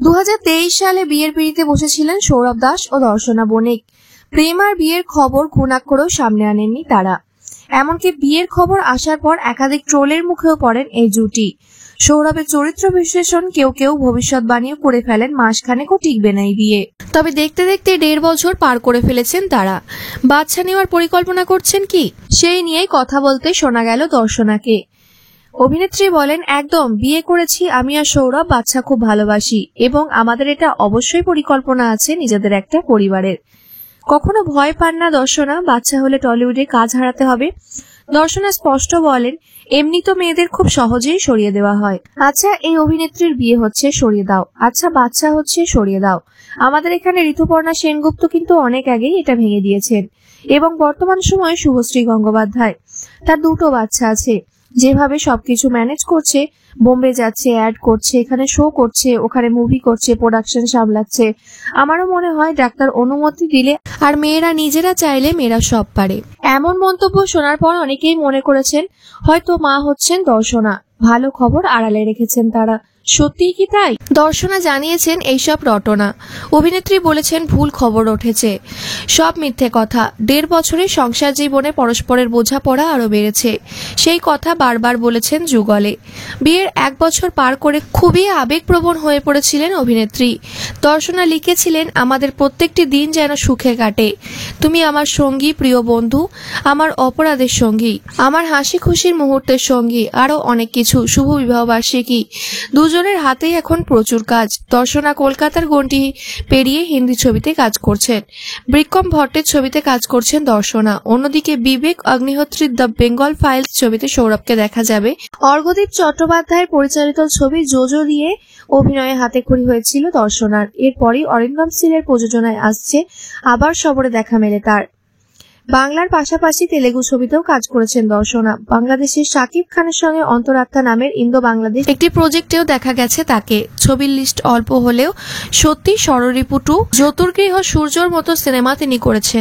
2023 সালে বিয়ের পিঁড়িতে বসেছিলেন সৌরভ দাস ও দর্শনা বণিক। প্রেম আর বিয়ের খবর ঘুণাক্ষরেও সামনে আনেননি তারা। এমনকি বিয়ের খবর আসার পর একাধিক ট্রোলের মুখেও পড়েন এই জুটি। সৌরভের চরিত্র বিশ্লেষণ কেউ কেউ ভবিষ্যৎবাণীও করে ফেলেন মাসখানেকও টিকবে না এই বিয়ে। তবে দেখতে দেখতে 1.5 বছর পার করে ফেলেছেন তারা। বাচ্চা নেওয়ার পরিকল্পনা করছেন কি, সেই নিয়েই কথা বলতে শোনা গেল দর্শনাকে। অভিনেত্রী বলেন, একদম বিয়ে করেছি আমি আর সৌরভ, বাচ্চা খুব ভালোবাসি এবং আমাদের এটা অবশ্যই পরিকল্পনা আছে নিজেদের একটা পরিবারের। কখনো ভয় পান না দর্শনা, বাচ্চা হলে টলিউডে কাজ হারাতে হবে। দর্শনা স্পষ্ট বলেন, এমনি তো মেয়েদের খুব সহজেই সরিয়ে দেওয়া হয়। আচ্ছা, এই অভিনেত্রীর বিয়ে হচ্ছে, সরিয়ে দাও। আচ্ছা, বাচ্চা হচ্ছে, সরিয়ে দাও। আমাদের এখানে ঋতুপর্ণা সেনগুপ্ত কিন্তু অনেক আগেই এটা ভেঙে দিয়েছেন। এবং বর্তমান সময়ে শুভশ্রী গঙ্গোপাধ্যায়, তার 2টো বাচ্চা আছে। যেভাবে সবকিছু ম্যানেজ করছে, বোম্বে যাচ্ছে, অ্যাড করছে, এখানে শো করছে, ওখানে মুভি করছে, প্রোডাকশন সামলাচ্ছে, আমারও মনে হয় ডাক্তার অনুমতি দিলে আর মেয়েরা নিজেরা চাইলে মেয়েরা সব পারে। এমন মন্তব্য শোনার পর অনেকেই মনে করেছেন হয়তো মা হচ্ছেন দর্শনা। ভালো খবর আড়ালে রেখেছেন তারা। সত্যিই কি তাই? দর্শনা জানিয়েছেন এইসব রটনা। অভিনেত্রী বলেছেন, ভুল খবর উঠেছে, সব মিথ্যে কথা। 1.5 বছরের সংসার জীবনে পরস্পরের বোঝাপড়া আরো বেড়েছে, সেই কথা বারবার বলেছেন যুগলে। বিয়ের 1 বছর পার করে খুবই আবেগপ্রবণ হয়ে পড়েছিলেন অভিনেত্রী। দর্শনা লিখেছিলেন, আমাদের প্রত্যেকটি দিন যেন সুখে কাটে। তুমি আমার সঙ্গী, প্রিয় বন্ধু, আমার অপরাধের সঙ্গী, আমার হাসি খুশির মুহূর্তের সঙ্গী, আরো অনেক কিছু। শুভ বিবাহবার্ষিকী। দুজনের হাতেই এখন প্রচুর কাজ। দর্শনা কলকাতার গণ্ডি পেরিয়ে হিন্দি ছবিতে কাজ করছেন। বিক্রম ভট্টের ছবিতে কাজ করছেন দর্শনা। অন্যদিকে বিবেক অগ্নিহোত্রীর দ্য বেঙ্গল ফাইলস ছবিতে সৌরভকে দেখা যাবে। অর্ঘদীপ চট্টোপাধ্যায়ের পরিচালিত ছবি জোজো দিয়ে অভিনয়ে হাতেখড়ি হয়েছিল দর্শনার। এরপরই অরিন্দম সিলের প্রযোজনায় আসছে আবার সবরে দেখা মেলে তার। বাংলার পাশাপাশি তেলেগু ছবিতেও কাজ করেছেন দর্শনা। বাংলাদেশের শাকিব খানের সঙ্গে অন্তরাত্মা নামের ইন্দো বাংলাদেশ একটি প্রজেক্টেও দেখা গেছে তাকে। ছবির লিস্ট অল্প হলেও সত্যি ষড়রিপু 2, জ্যোতির্গৃহ সূর্যর মতো সিনেমা তিনি করেছেন।